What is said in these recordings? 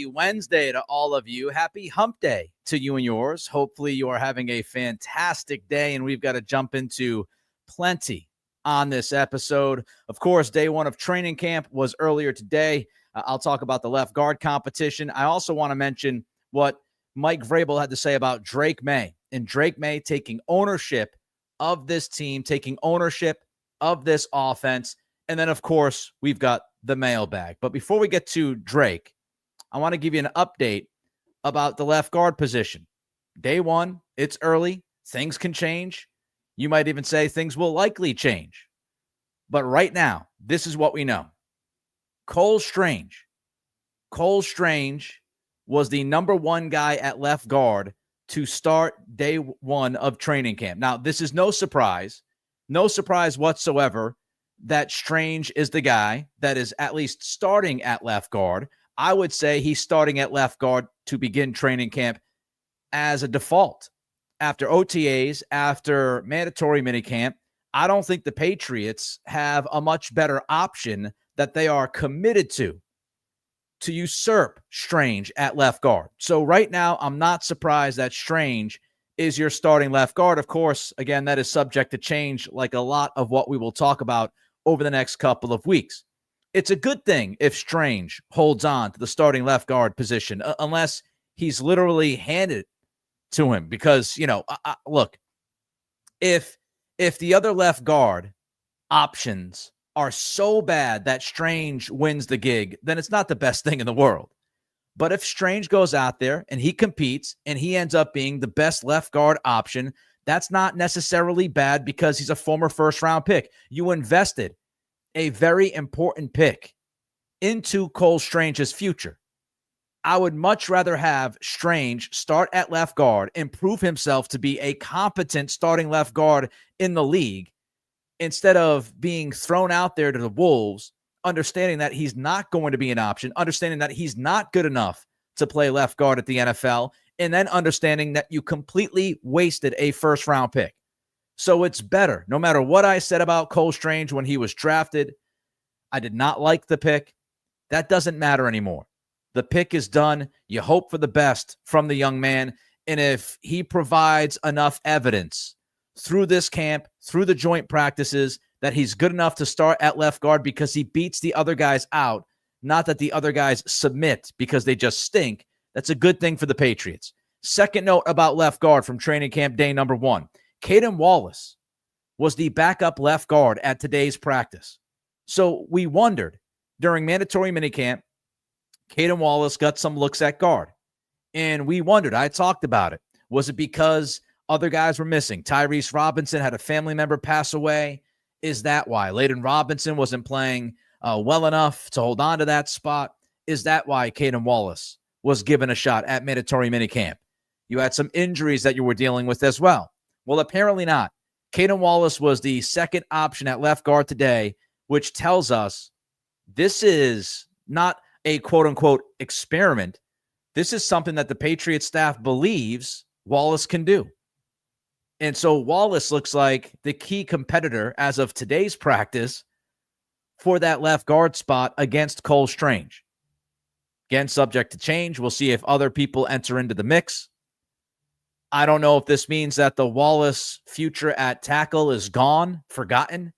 Wednesday to all of you. Happy hump day to you and yours. Hopefully you are having a fantastic day, and we've got to jump into plenty on this episode. Of course, day one of training camp was earlier today. I'll talk about the left guard competition. I also want to mention what Mike Vrabel had to say about Drake Maye, and Drake Maye taking ownership of this team, taking ownership of this offense. And then, of course, we've got the mailbag. But before we get to Drake, I want to give you an update about the left guard position. Day one, it's early. Things can change. You might even say things will likely change. But right now, this is what we know. Cole Strange was the number one guy at left guard to start day one of training camp. Now, this is no surprise whatsoever that Strange is the guy that is at least starting at left guard. I would say he's starting at left guard to begin training camp as a default. After OTAs, after mandatory minicamp, I don't think the Patriots have a much better option that they are committed to usurp Strange at left guard. So right now, I'm not surprised that Strange is your starting left guard. Of course, again, that is subject to change, like a lot of what we will talk about over the next couple of weeks. It's a good thing if Strange holds on to the starting left guard position, unless he's literally handed it to him. Because, look, if the other left guard options are so bad that Strange wins the gig, then it's not the best thing in the world. But if Strange goes out there and he competes and he ends up being the best left guard option, that's not necessarily bad because he's a former first-round pick. You invested a very important pick into Cole Strange's future. I would much rather have Strange start at left guard and prove himself to be a competent starting left guard in the league instead of being thrown out there to the Wolves, understanding that he's not going to be an option, understanding that he's not good enough to play left guard at the NFL, and then understanding that you completely wasted a first-round pick. So it's better. No matter what I said about Cole Strange when he was drafted, I did not like the pick. That doesn't matter anymore. The pick is done. You hope for the best from the young man. And if he provides enough evidence through this camp, through the joint practices, that he's good enough to start at left guard because he beats the other guys out, not that the other guys submit because they just stink, that's a good thing for the Patriots. Second note about left guard from training camp day number one. Caden Wallace was the backup left guard at today's practice. So we wondered during mandatory minicamp, Caden Wallace got some looks at guard. And we wondered, I talked about it. Was it because other guys were missing? Tyrese Robinson had a family member pass away. Is that why? Layden Robinson wasn't playing well enough to hold on to that spot. Is that why Caden Wallace was given a shot at mandatory minicamp? You had some injuries that you were dealing with as well. Well, apparently not. Caden Wallace was the second option at left guard today, which tells us this is not a quote-unquote experiment. This is something that the Patriots staff believes Wallace can do. And so Wallace looks like the key competitor as of today's practice for that left guard spot against Cole Strange. Again, subject to change. We'll see if other people enter into the mix. I don't know if this means that the Wallace future at tackle is gone, forgotten.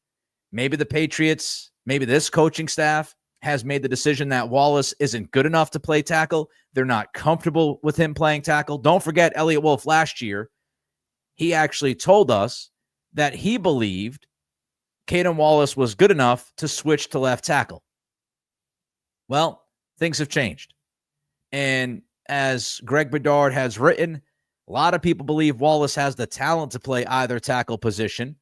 Maybe the Patriots, maybe this coaching staff has made the decision that Wallace isn't good enough to play tackle. They're not comfortable with him playing tackle. Don't forget Elliott Wolf last year. He actually told us that he believed Caden Wallace was good enough to switch to left tackle. Well, things have changed. And as Greg Bedard has written, a lot of people believe Wallace has the talent to play either tackle position.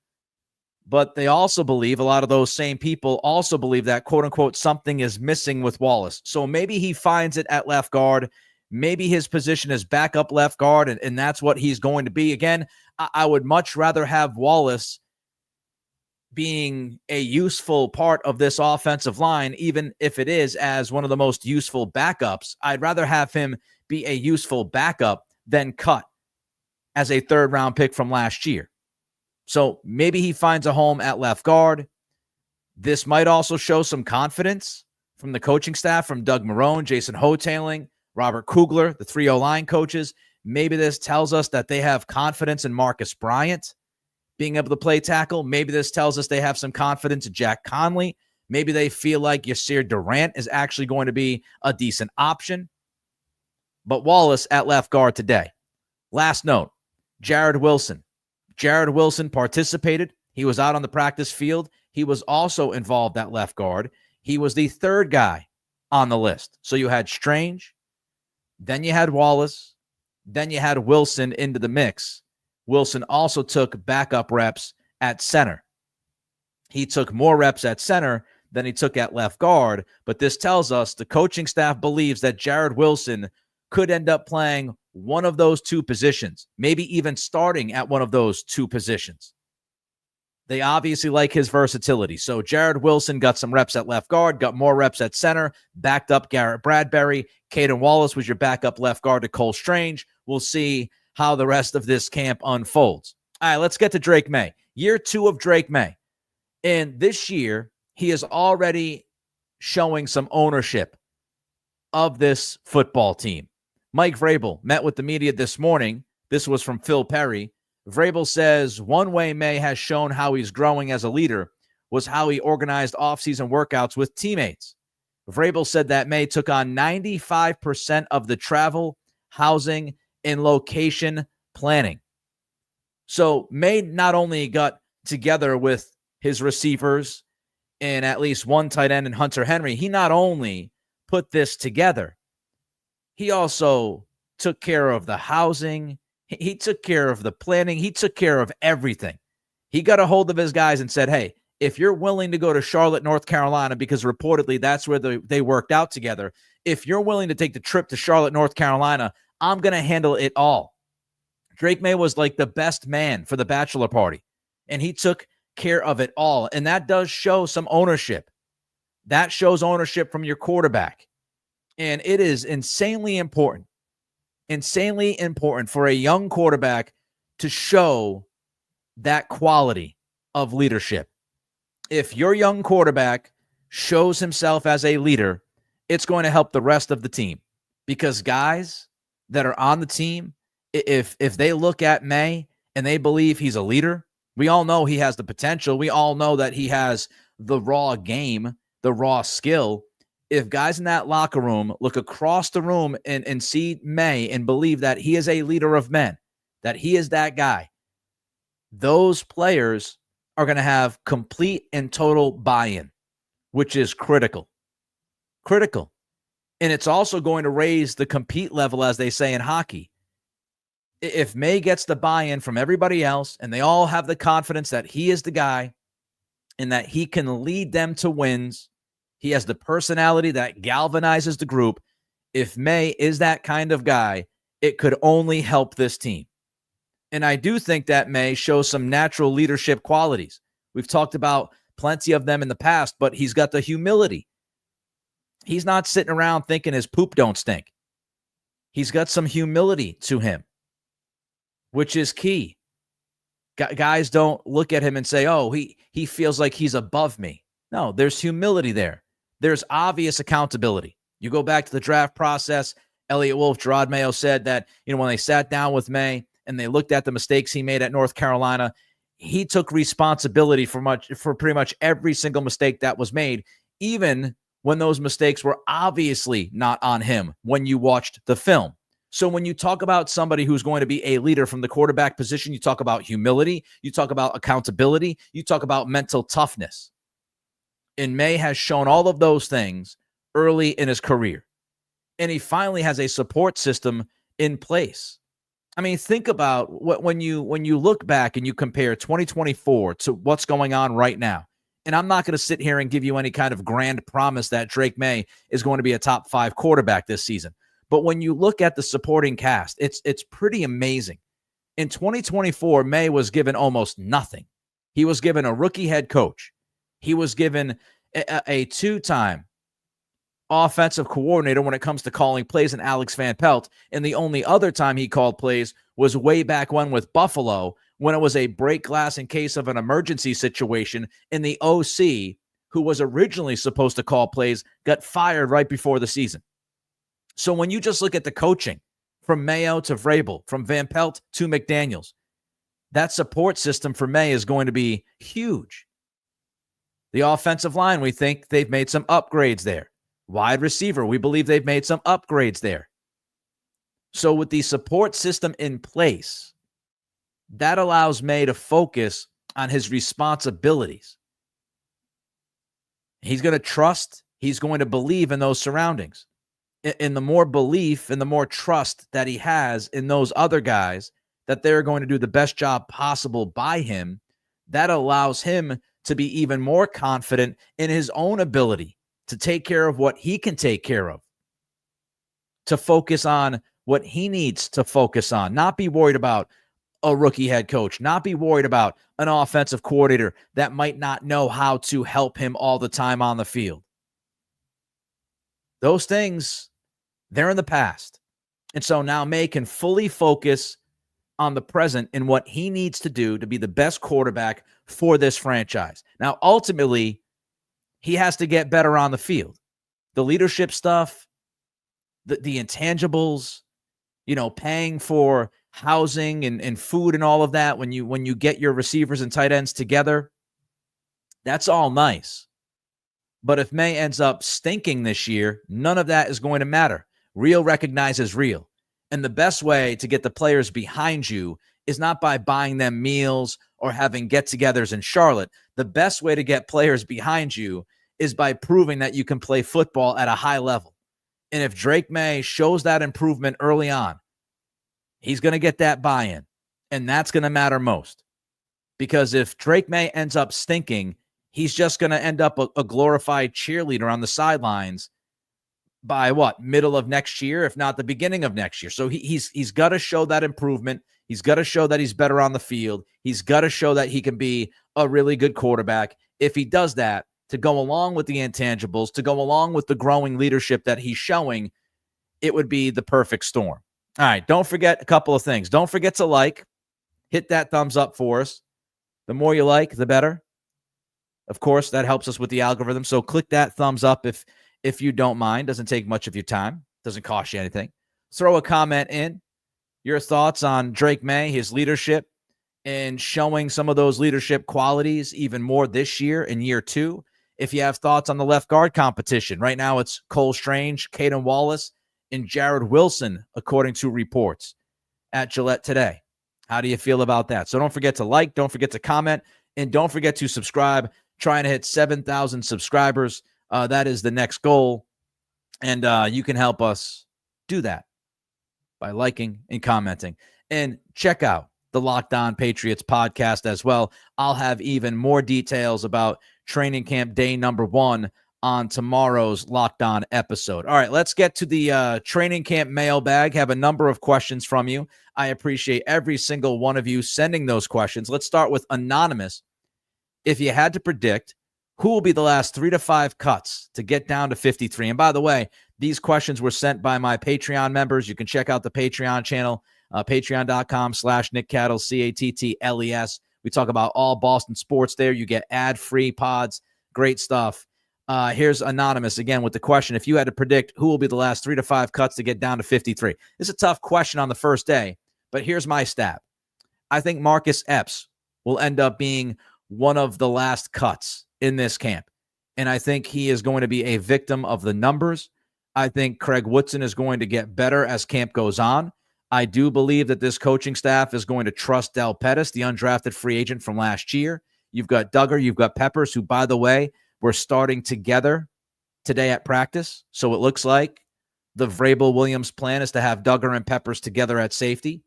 But they also believe, a lot of those same people also believe that, quote unquote, something is missing with Wallace. So maybe he finds it at left guard. Maybe his position is backup left guard, and that's what he's going to be. Again, I would much rather have Wallace being a useful part of this offensive line, even if it is as one of the most useful backups. I'd rather have him be a useful backup than cut as a third-round pick from last year. So maybe he finds a home at left guard. This might also show some confidence from the coaching staff, from Doug Marrone, Jason Hotailing, Robert Kugler, the 3-0 line coaches. Maybe this tells us that they have confidence in Marcus Bryant being able to play tackle. Maybe this tells us they have some confidence in Jack Conley. Maybe they feel like Yasir Durant is actually going to be a decent option. But Wallace at left guard today. Last note, Jared Wilson. Jared Wilson participated. He was out on the practice field. He was also involved at left guard. He was the third guy on the list. So you had Strange, then you had Wallace, then you had Wilson into the mix. Wilson also took backup reps at center. He took more reps at center than he took at left guard, but this tells us the coaching staff believes that Jared Wilson could end up playing one of those two positions, maybe even starting at one of those two positions. They obviously like his versatility. So Jared Wilson got some reps at left guard, got more reps at center, backed up Garrett Bradbury. Caden Wallace was your backup left guard to Cole Strange. We'll see how the rest of this camp unfolds. All right, let's get to Drake Maye. Year 2 of Drake Maye. And this year, he is already showing some ownership of this football team. Mike Vrabel met with the media this morning. This was from Phil Perry. Vrabel says one way Maye has shown how he's growing as a leader was how he organized offseason workouts with teammates. Vrabel said that Maye took on 95% of the travel, housing, and location planning. So Maye not only got together with his receivers and at least one tight end in Hunter Henry, he not only put this together, he also took care of the housing. He took care of the planning. He took care of everything. He got a hold of his guys and said, hey, if you're willing to go to Charlotte, North Carolina, because reportedly that's where they worked out together, if you're willing to take the trip to Charlotte, North Carolina, I'm going to handle it all. Drake Maye was like the best man for the bachelor party, and he took care of it all. And that does show some ownership. That shows ownership from your quarterback. And it is insanely important for a young quarterback to show that quality of leadership. If your young quarterback shows himself as a leader, it's going to help the rest of the team, because guys that are on the team, if they look at Maye and they believe he's a leader, we all know he has the potential. We all know that he has the raw game, the raw skill. If guys in that locker room look across the room and see Maye and believe that he is a leader of men, that he is that guy, those players are going to have complete and total buy-in, which is critical. Critical. And it's also going to raise the compete level, as they say in hockey. If Maye gets the buy-in from everybody else and they all have the confidence that he is the guy and that he can lead them to wins, he has the personality that galvanizes the group. If Maye is that kind of guy, it could only help this team. And I do think that Maye shows some natural leadership qualities. We've talked about plenty of them in the past, but he's got the humility. He's not sitting around thinking his poop don't stink. He's got some humility to him, which is key. Guys don't look at him and say, oh, he feels like he's above me. No, there's humility there. There's obvious accountability. You go back to the draft process. Elliott Wolf, Gerard Mayo said that, when they sat down with Maye and they looked at the mistakes he made at North Carolina, he took responsibility for pretty much every single mistake that was made, even when those mistakes were obviously not on him when you watched the film. So when you talk about somebody who's going to be a leader from the quarterback position, you talk about humility, you talk about accountability, you talk about mental toughness. And Maye has shown all of those things early in his career. And he finally has a support system in place. I mean, think about when you look back and you compare 2024 to what's going on right now. And I'm not going to sit here and give you any kind of grand promise that Drake Maye is going to be a top 5 quarterback this season. But when you look at the supporting cast, it's pretty amazing. In 2024, Maye was given almost nothing. He was given a rookie head coach. He was given a 2-time offensive coordinator when it comes to calling plays in Alex Van Pelt. And the only other time he called plays was way back when with Buffalo, when it was a break glass in case of an emergency situation, and the OC, who was originally supposed to call plays, got fired right before the season. So when you just look at the coaching from Mayo to Vrabel, from Van Pelt to McDaniels, that support system for Maye is going to be huge. The offensive line, we think they've made some upgrades there. Wide receiver, we believe they've made some upgrades there. So with the support system in place, that allows Maye to focus on his responsibilities. He's going to trust, he's going to believe in those surroundings. And the more belief and the more trust that he has in those other guys that they're going to do the best job possible by him, that allows him to be even more confident in his own ability to take care of what he can take care of, to focus on what he needs to focus on, not be worried about a rookie head coach, not be worried about an offensive coordinator that might not know how to help him all the time on the field. Those things, they're in the past. And so now Maye can fully focus on the present and what he needs to do to be the best quarterback for this franchise. Now, ultimately, he has to get better on the field. The leadership stuff, the intangibles, paying for housing and food and all of that when you get your receivers and tight ends together, that's all nice. But if Maye ends up stinking this year, none of that is going to matter. Real recognizes real. And the best way to get the players behind you is not by buying them meals or having get-togethers in Charlotte. The best way to get players behind you is by proving that you can play football at a high level. And if Drake Maye shows that improvement early on, he's going to get that buy-in. And that's going to matter most. Because if Drake Maye ends up stinking, he's just going to end up a glorified cheerleader on the sidelines by middle of next year, if not the beginning of next year. So he's got to show that improvement. He's got to show that he's better on the field. He's got to show that he can be a really good quarterback. If he does that, to go along with the intangibles, to go along with the growing leadership that he's showing, it would be the perfect storm. All right, don't forget a couple of things. Don't forget to hit that thumbs up for us. The more you like, the better. Of course, that helps us with the algorithm. So click that thumbs up if you don't mind. Doesn't take much of your time. Doesn't cost you anything. Throw a comment in. Your thoughts on Drake Maye, his leadership, and showing some of those leadership qualities even more this year in year 2. If you have thoughts on the left guard competition, right now it's Cole Strange, Caden Wallace, and Jared Wilson, according to reports at Gillette today. How do you feel about that? So don't forget to like, don't forget to comment, and don't forget to subscribe. Trying to hit 7,000 subscribers. That is the next goal. And you can help us do that by liking and commenting. And check out the Locked On Patriots podcast as well. I'll have even more details about training camp day number 1 on tomorrow's Locked On episode. All right, let's get to the training camp mailbag. Have a number of questions from you. I appreciate every single one of you sending those questions. Let's start with Anonymous. If you had to predict who will be the last 3 to 5 cuts to get down to 53. And by the way, these questions were sent by my Patreon members. You can check out the Patreon channel, patreon.com/Nick Cattles, Cattles. We talk about all Boston sports there. You get ad-free pods. Great stuff. Here's Anonymous again with the question. If you had to predict who will be the last 3 to 5 cuts to get down to 53. This is a tough question on the first day, but here's my stat. I think Marcus Epps will end up being one of the last cuts in this camp. And I think he is going to be a victim of the numbers. I think Craig Woodson is going to get better as camp goes on. I do believe that this coaching staff is going to trust Del Pettis, the undrafted free agent from last year. You've got Duggar, you've got Peppers, who, by the way, were starting together today at practice. So it looks like the Vrabel-Williams plan is to have Duggar and Peppers together at safety.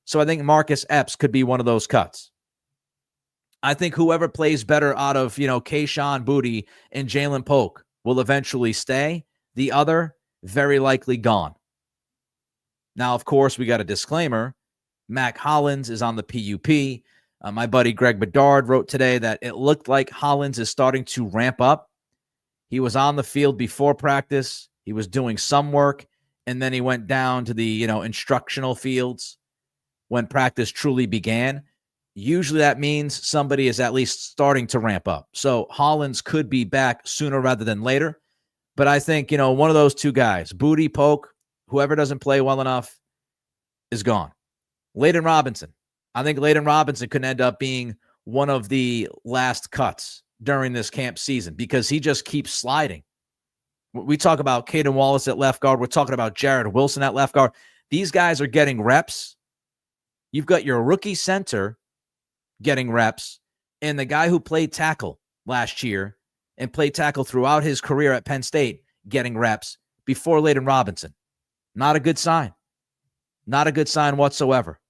So I think Marcus Epps could be one of those cuts. I think whoever plays better out of, Kayshon Boutte and Jalen Polk will eventually stay. The other, very likely gone. Now, of course, we got a disclaimer. Mac Hollins is on the PUP. My buddy Greg Bedard wrote today that it looked like Hollins is starting to ramp up. He was on the field before practice. He was doing some work, and then he went down to the, instructional fields when practice truly began. Usually that means somebody is at least starting to ramp up. So Hollins could be back sooner rather than later. But I think, one of those two guys, Boutte, Polk, Whoever doesn't play well enough is gone. Layden Robinson. I think Layden Robinson could end up being one of the last cuts during this camp season because he just keeps sliding. We talk about Caden Wallace at left guard. We're talking about Jared Wilson at left guard. These guys are getting reps. You've got your rookie center getting reps and the guy who played tackle last year and played tackle throughout his career at Penn State getting reps before Layden Robinson. Not a good sign. Not a good sign whatsoever.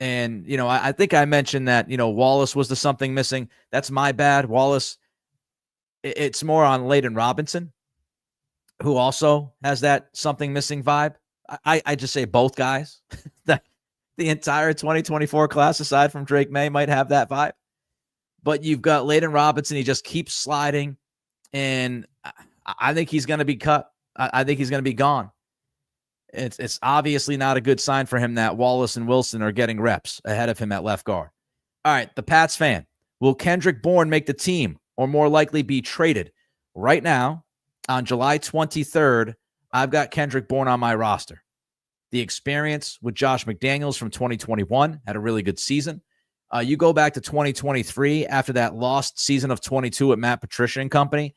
And, I think I mentioned that, Wallace was the something missing. That's my bad. Wallace, it's more on Layden Robinson, who also has that something missing vibe. I just say both guys. That the entire 2024 class, aside from Drake Maye, might have that vibe. But you've got Layden Robinson. He just keeps sliding. And I think he's going to be cut. I think he's going to be gone. It's obviously not a good sign for him that Wallace and Wilson are getting reps ahead of him at left guard. All right, the Pats fan. Will Kendrick Bourne make the team or more likely be traded? Right now, on July 23rd, I've got Kendrick Bourne on my roster. The experience with Josh McDaniels from 2021 had a really good season. You go back to 2023 after that lost season of 22 at Matt Patricia and company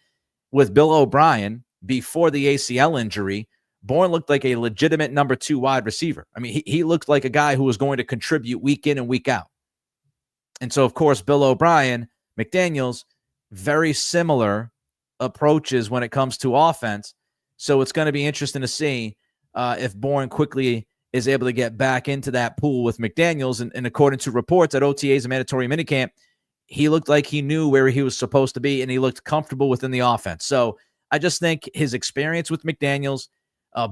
with Bill O'Brien before the ACL injury. Bourne looked like a legitimate number 2 wide receiver. I mean, he looked like a guy who was going to contribute week in and week out. And so, of course, Bill O'Brien, McDaniels, very similar approaches when it comes to offense. So it's going to be interesting to see if Bourne quickly is able to get back into that pool with McDaniels. And according to reports at OTA's and mandatory minicamp, he looked like he knew where he was supposed to be, and he looked comfortable within the offense. So I just think his experience with McDaniels,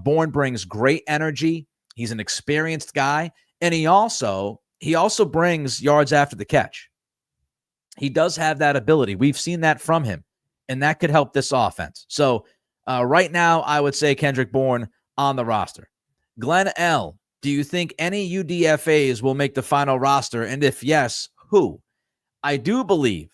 Bourne brings great energy. He's an experienced guy, and he also brings yards after the catch. He does have that ability. We've seen that from him, and that could help this offense. So right now, I would say Kendrick Bourne on the roster. Glenn L., do you think any UDFAs will make the final roster? And if yes, who? I do believe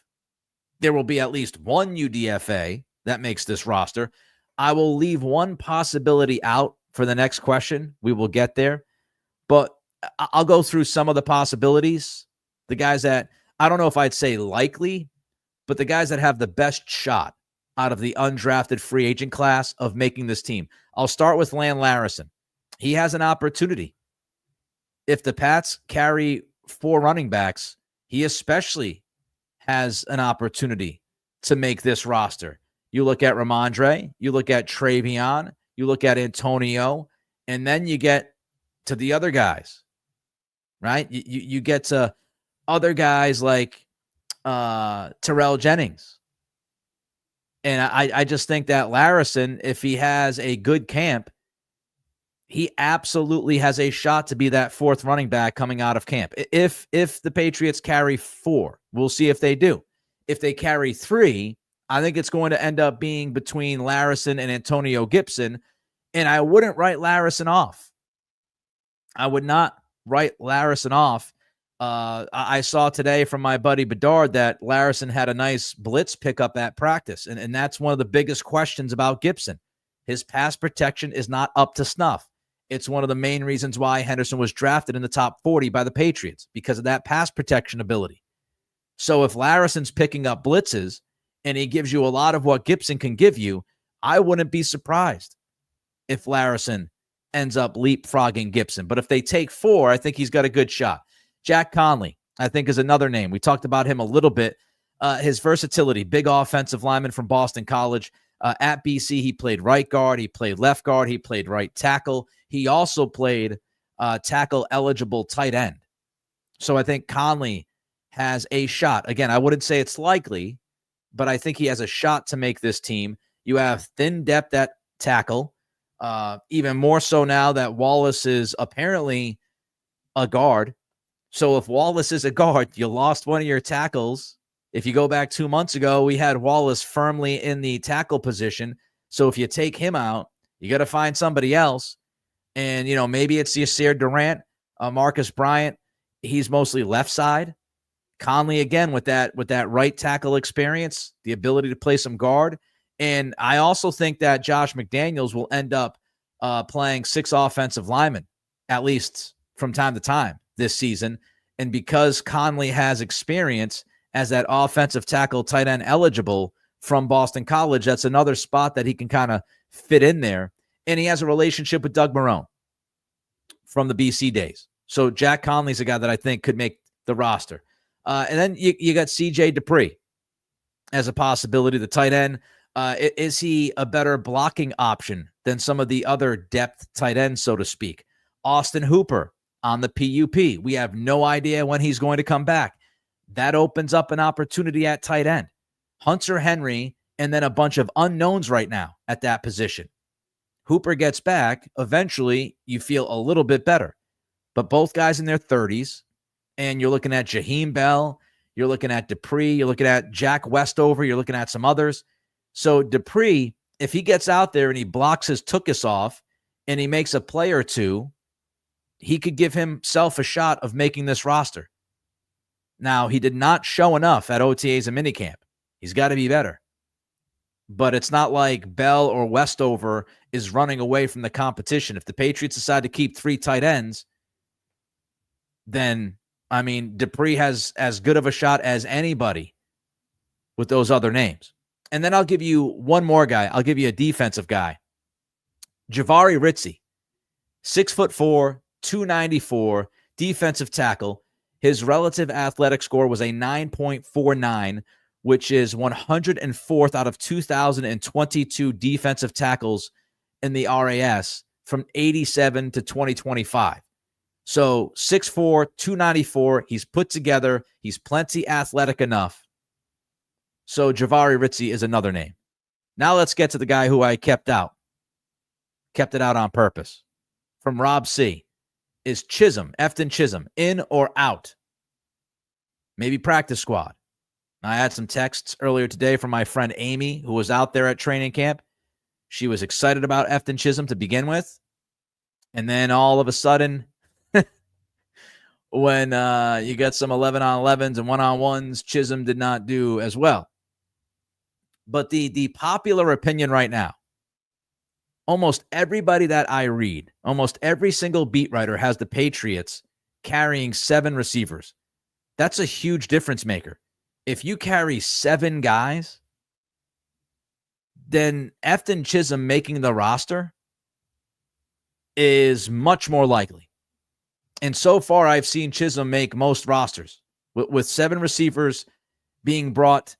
there will be at least one UDFA that makes this roster. I will leave one possibility out for the next question. We will get there. But I'll go through some of the possibilities. The guys that, I don't know if I'd say likely, but the guys that have the best shot out of the undrafted free agent class of making this team. I'll start with Lan Larison. He has an opportunity. If the Pats carry 4 running backs, he especially has an opportunity to make this roster. You look at Ramondre, you look at Travion, you look at Antonio, and then you get to the other guys, right? You get to other guys like Terrell Jennings. And I just think that Larison, if he has a good camp, he absolutely has a shot to be that 4th running back coming out of camp. If the Patriots carry 4, we'll see if they do. If they carry 3, I think it's going to end up being between Larison and Antonio Gibson, and I wouldn't write Larison off. I would not write Larison off. I saw today from my buddy Bedard that Larison had a nice blitz pickup at practice, and that's one of the biggest questions about Gibson. His pass protection is not up to snuff. It's one of the main reasons why Henderson was drafted in the top 40 by the Patriots, because of that pass protection ability. So if Larison's picking up blitzes and he gives you a lot of what Gibson can give you, I wouldn't be surprised if Larison ends up leapfrogging Gibson. But if they take 4, I think he's got a good shot. Jack Conley, I think, is another name. We talked about him a little bit. His versatility, big offensive lineman from Boston College. At BC, he played right guard. He played left guard. He played right tackle. He also played tackle-eligible tight end. So I think Conley has a shot. Again, I wouldn't say it's likely, but I think he has a shot to make this team. You have thin depth at tackle, even more so now that Wallace is apparently a guard. So if Wallace is a guard, you lost one of your tackles. If you go back 2 months ago, we had Wallace firmly in the tackle position. So if you take him out, you got to find somebody else. And, maybe it's Yasir Durant, Marcus Bryant. He's mostly left side. Conley, again, with that right tackle experience, the ability to play some guard. And I also think that Josh McDaniels will end up playing 6 offensive linemen, at least from time to time this season. And because Conley has experience as that offensive tackle tight end eligible from Boston College, that's another spot that he can kind of fit in there. And he has a relationship with Doug Marrone from the BC days. So Jack Conley's a guy that I think could make the roster. And then you got CJ Dupree as a possibility, the tight end. Is he a better blocking option than some of the other depth tight ends, so to speak? Austin Hooper on the PUP. We have no idea when he's going to come back. That opens up an opportunity at tight end. Hunter Henry, and then a bunch of unknowns right now at that position. Hooper gets back. Eventually, you feel a little bit better. But both guys in their 30s, and you're looking at Jaheim Bell, you're looking at Dupree, you're looking at Jack Westover, you're looking at some others. So Dupree, if he gets out there and he blocks his tuchus off and he makes a play or two, he could give himself a shot of making this roster. Now, he did not show enough at OTAs and minicamp. He's got to be better. But it's not like Bell or Westover is running away from the competition. If the Patriots decide to keep 3 tight ends, then, I mean, Dupree has as good of a shot as anybody with those other names. And then I'll give you one more guy. I'll give you a defensive guy. Jahvaree Ritzie, 6'4", 294, defensive tackle. His relative athletic score was a 9.49, which is 104th out of 2,022 defensive tackles in the RAS from 87 to 2025. So 6'4", 294. He's put together. He's plenty athletic enough. So Jahvaree Ritzie is another name. Now let's get to the guy who I kept out. Kept it out on purpose. From Rob C. Is Chism, Efton Chism, in or out? Maybe practice squad. I had some texts earlier today from my friend Amy, who was out there at training camp. She was excited about Efton Chism to begin with. And then all of a sudden, when you got some 11-on-11s and 1-on-1s, Chism did not do as well. But the popular opinion right now, almost everybody that I read, almost every single beat writer has the Patriots carrying 7 receivers. That's a huge difference maker. If you carry 7 guys, then Efton Chism making the roster is much more likely. And so far, I've seen Chism make most rosters with 7 receivers being brought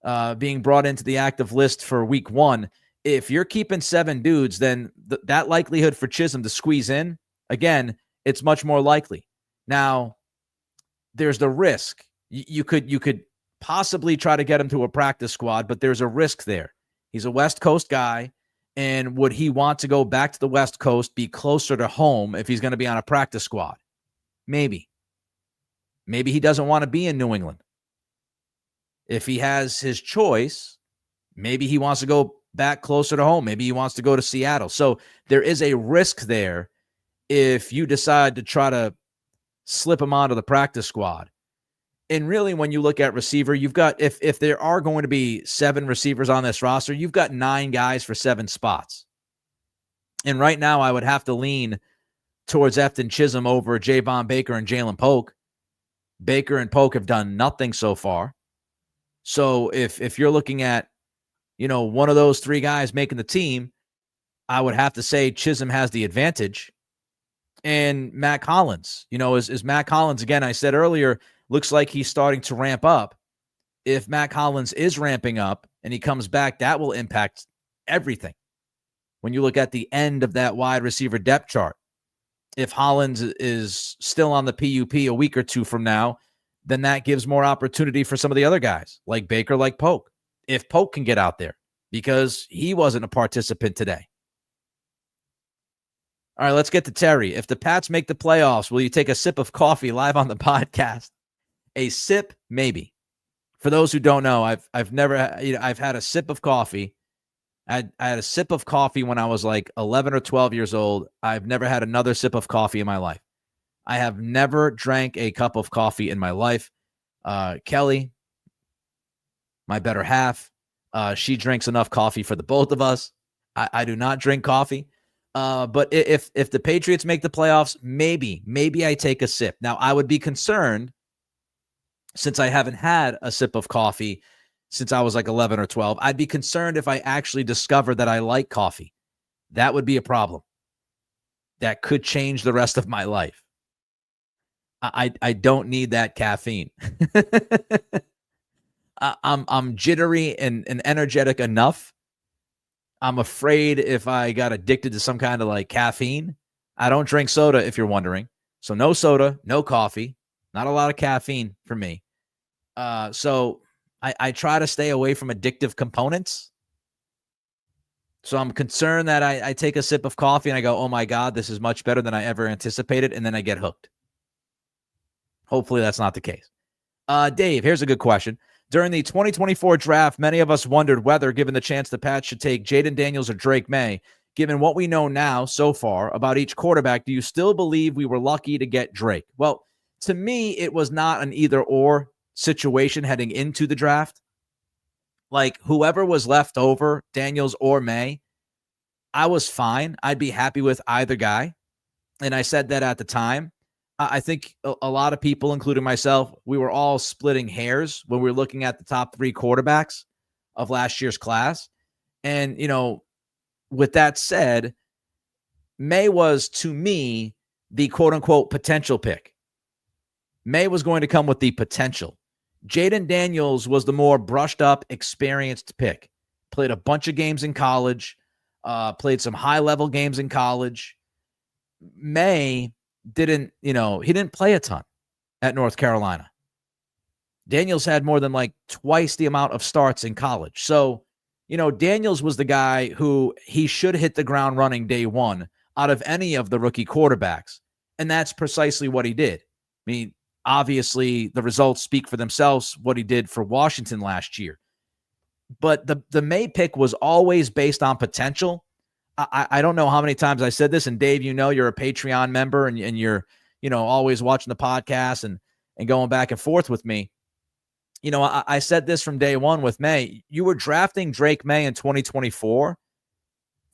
into the active list for week 1. If you're keeping 7 dudes, then that likelihood for Chism to squeeze in, again, it's much more likely. Now, there's the risk. You could possibly try to get him to a practice squad, but there's a risk there. He's a West Coast guy, and would he want to go back to the West Coast, be closer to home if he's going to be on a practice squad? Maybe. Maybe he doesn't want to be in New England. If he has his choice, maybe he wants to go back closer to home. Maybe he wants to go to Seattle. So there is a risk there if you decide to try to slip him onto the practice squad. And really, when you look at receiver, you've got, if there are going to be 7 receivers on this roster, you've got 9 guys for 7 spots. And right now, I would have to lean towards Efton Chism over Javon Baker and Jalen Polk. Baker and Polk have done nothing so far. So if you're looking at, one of those 3 guys making the team, I would have to say Chism has the advantage. And Matt Collins, is Matt Collins, again, I said earlier, looks like he's starting to ramp up. If Matt Collins is ramping up and he comes back, that will impact everything. When you look at the end of that wide receiver depth chart, if Hollins is still on the PUP a week or 2 from now, then that gives more opportunity for some of the other guys, like Baker, like Polk. If Polk can get out there, because he wasn't a participant today. All right, let's get to Terry. If the Pats make the playoffs, will you take a sip of coffee live on the podcast? A sip, maybe. For those who don't know, I've never, I've had a sip of coffee. I had a sip of coffee when I was like 11 or 12 years old. I've never had another sip of coffee in my life. I have never drank a cup of coffee in my life. Kelly, my better half, she drinks enough coffee for the both of us. I do not drink coffee. But if the Patriots make the playoffs, maybe I take a sip. Now, I would be concerned, since I haven't had a sip of coffee since I was like 11 or 12, I'd be concerned if I actually discovered that I like coffee. That would be a problem. That could change the rest of my life. I don't need that caffeine. I'm jittery and energetic enough. I'm afraid if I got addicted to some kind of like caffeine. I don't drink soda, if you're wondering. So no soda, no coffee, not a lot of caffeine for me. So I try to stay away from addictive components. So I'm concerned that I take a sip of coffee and I go, oh my God, this is much better than I ever anticipated. And then I get hooked. Hopefully that's not the case. Dave, here's a good question. During the 2024 draft, many of us wondered whether, given the chance, the Pats should take Jaden Daniels or Drake Maye. Given what we know now so far about each quarterback, do you still believe we were lucky to get Drake? Well, to me, it was not an either-or situation heading into the draft. Like, whoever was left over, Daniels or Maye, I was fine. I'd be happy with either guy. And I said that at the time. I think a lot of people, including myself, we were all splitting hairs when we were looking at the top 3 quarterbacks of last year's class. And, with that said, Maye was, to me, the quote-unquote potential pick. Maye was going to come with the potential. Jaden Daniels was the more brushed-up, experienced pick. Played a bunch of games in college, played some high-level games in college. Maye he didn't play a ton at North Carolina. Daniels had more than like twice the amount of starts in college. So, Daniels was the guy who he should hit the ground running day one out of any of the rookie quarterbacks. And that's precisely what he did. I mean, obviously the results speak for themselves, what he did for Washington last year. But the Maye pick was always based on potential. I don't know how many times I said this, and Dave, you're a Patreon member and you're, always watching the podcast and going back and forth with me. I said this from day one with Maye. You were drafting Drake Maye in 2024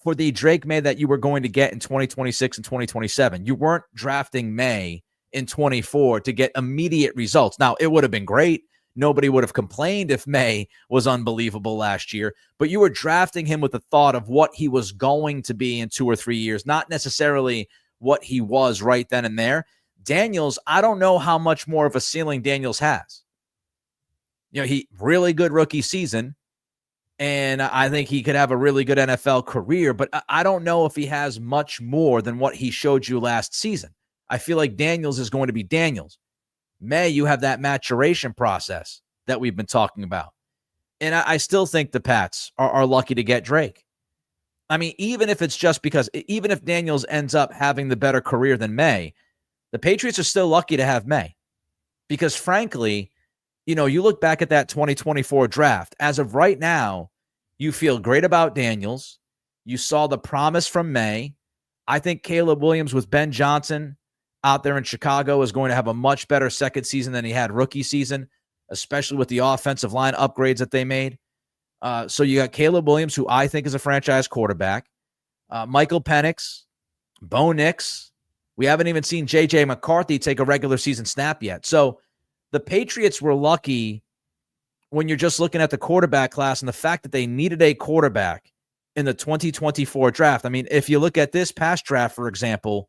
for the Drake Maye that you were going to get in 2026 and 2027. You weren't drafting Maye in 24 to get immediate results. Now, it would have been great. Nobody would have complained if Maye was unbelievable last year, but you were drafting him with the thought of what he was going to be in 2 or 3 years, not necessarily what he was right then and there. Daniels, I don't know how much more of a ceiling Daniels has. He really good rookie season, and I think he could have a really good NFL career, but I don't know if he has much more than what he showed you last season. I feel like Daniels is going to be Daniels. Maye, you have that maturation process that we've been talking about. And I still think the Pats are lucky to get Drake. I mean, even if Daniels ends up having the better career than Maye, the Patriots are still lucky to have Maye. Because frankly, you look back at that 2024 draft. As of right now, you feel great about Daniels. You saw the promise from Maye. I think Caleb Williams with Ben Johnson out there in Chicago is going to have a much better second season than he had rookie season, especially with the offensive line upgrades that they made. So you got Caleb Williams, who I think is a franchise quarterback, Michael Penix, Bo Nix. We haven't even seen J.J. McCarthy take a regular season snap yet. So the Patriots were lucky when you're just looking at the quarterback class and the fact that they needed a quarterback in the 2024 draft. I mean, if you look at this past draft, for example,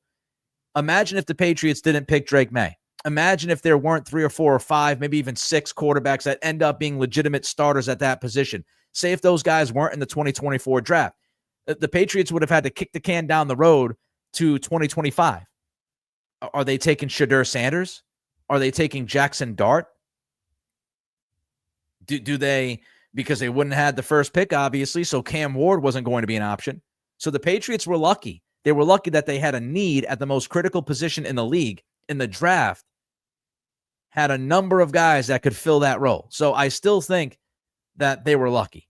imagine if the Patriots didn't pick Drake Maye. Imagine if there weren't 3 or 4 or 5, maybe even 6 quarterbacks that end up being legitimate starters at that position. Say if those guys weren't in the 2024 draft, the Patriots would have had to kick the can down the road to 2025. Are they taking Shadur Sanders? Are they taking Jackson Dart? Do they, because they wouldn't have had the first pick, obviously, so Cam Ward wasn't going to be an option. So the Patriots were lucky. They were lucky that they had a need at the most critical position in the league. In the draft, had a number of guys that could fill that role. So I still think that they were lucky.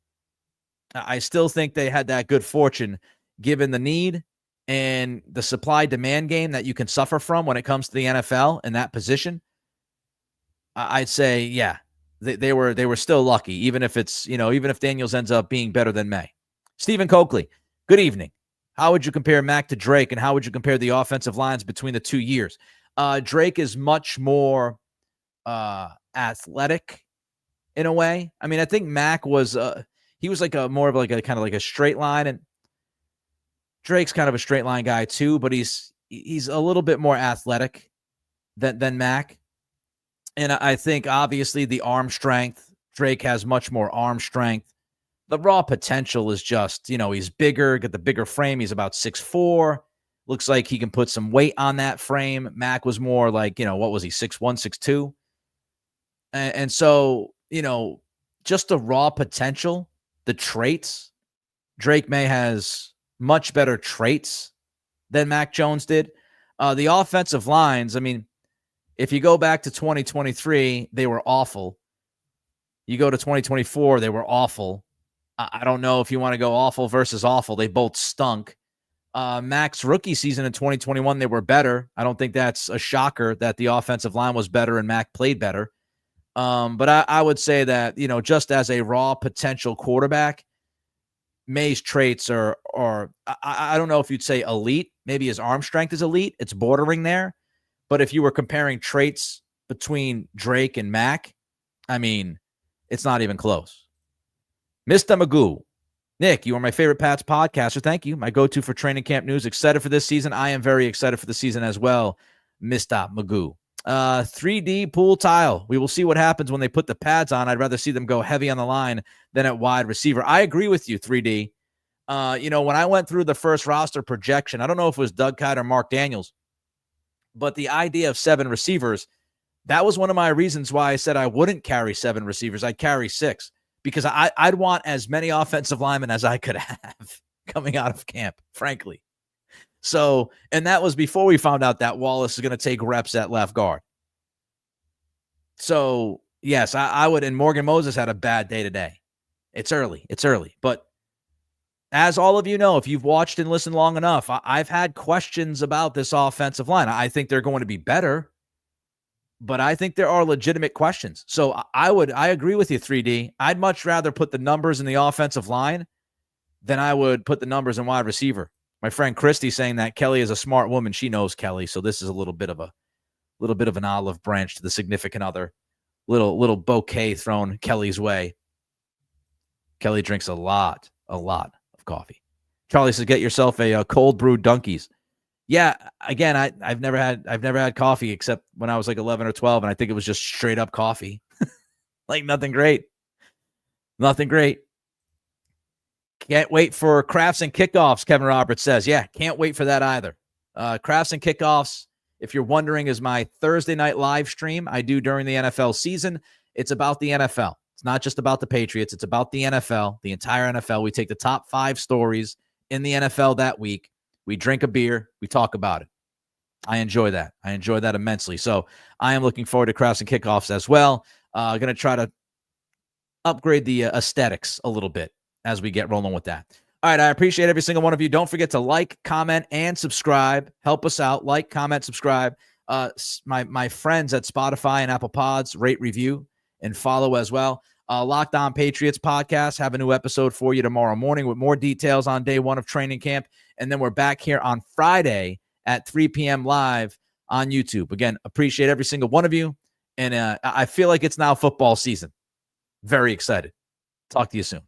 I still think they had that good fortune given the need and the supply-demand game that you can suffer from when it comes to the NFL in that position. I'd say, yeah, they were still lucky, even if Daniels ends up being better than Maye. Stephen Coakley, good evening. How would you compare Mac to Drake, and how would you compare the offensive lines between the 2 years? Drake is much more athletic in a way. I mean, I think Mac was he was like a more of like a kind of like a straight line, and Drake's kind of a straight line guy too, but he's a little bit more athletic than Mac. And I think obviously the arm strength, Drake has much more arm strength. The raw potential is just, he's bigger, got the bigger frame. He's about 6'4". Looks like he can put some weight on that frame. Mac was more like, what was he, 6'1", 6'2"? And so, just the raw potential, the traits, Drake Maye has much better traits than Mac Jones did. The offensive lines, I mean, if you go back to 2023, they were awful. You go to 2024, they were awful. I don't know if you want to go awful versus awful. They both stunk. Mac's rookie season in 2021, they were better. I don't think that's a shocker that the offensive line was better and Mac played better. But I would say that, just as a raw potential quarterback, Maye's traits are I don't know if you'd say elite. Maybe his arm strength is elite. It's bordering there. But if you were comparing traits between Drake and Mac, I mean, it's not even close. Mr. Magoo. Nick, you are my favorite Pats podcaster. Thank you. My go-to for training camp news. Excited for this season. I am very excited for the season as well, Mr. Magoo. 3D pool tile. We will see what happens when they put the pads on. I'd rather see them go heavy on the line than at wide receiver. I agree with you, 3D. When I went through the first roster projection, I don't know if it was Doug Kite or Mark Daniels, but the idea of 7 receivers, that was one of my reasons why I said I wouldn't carry 7 receivers. I'd carry 6 because I'd want as many offensive linemen as I could have coming out of camp, frankly. So, and that was before we found out that Wallace is going to take reps at left guard. So, yes, I would. And Morgan Moses had a bad day today. It's early. But as all of you know, if you've watched and listened long enough, I've had questions about this offensive line. I think they're going to be better, but I think there are legitimate questions. So I agree with you, 3D. I'd much rather put the numbers in the offensive line than I would put the numbers in wide receiver. My friend Christy saying that Kelly is a smart woman. She knows Kelly, so this is a little bit of an olive branch to the significant other. Little bouquet thrown Kelly's way. Kelly drinks a lot of coffee. Charlie says, get yourself a cold brew Dunkies. Yeah, again, I've never had coffee except when I was like 11 or 12, and I think it was just straight up coffee. Like nothing great. Can't wait for crafts and kickoffs, Kevin Roberts says. Yeah, can't wait for that either. Crafts and kickoffs, if you're wondering, is my Thursday night live stream I do during the NFL season. It's about the NFL. It's not just about the Patriots. It's about the NFL, the entire NFL. We take the top 5 stories in the NFL that week. We drink a beer. We talk about it. I enjoy that. Immensely. So I am looking forward to crafts and kickoffs as well. Going to try to upgrade the aesthetics a little bit as we get rolling with that. All right, I appreciate every single one of you. Don't forget to like, comment, and subscribe. Help us out. Like, comment, subscribe. My friends at Spotify and Apple Pods, rate, review, and follow as well. Locked On Patriots podcast. Have a new episode for you tomorrow morning with more details on day 1 of training camp. And then we're back here on Friday at 3 p.m. live on YouTube. Again, appreciate every single one of you. And I feel like it's now football season. Very excited. Talk to you soon.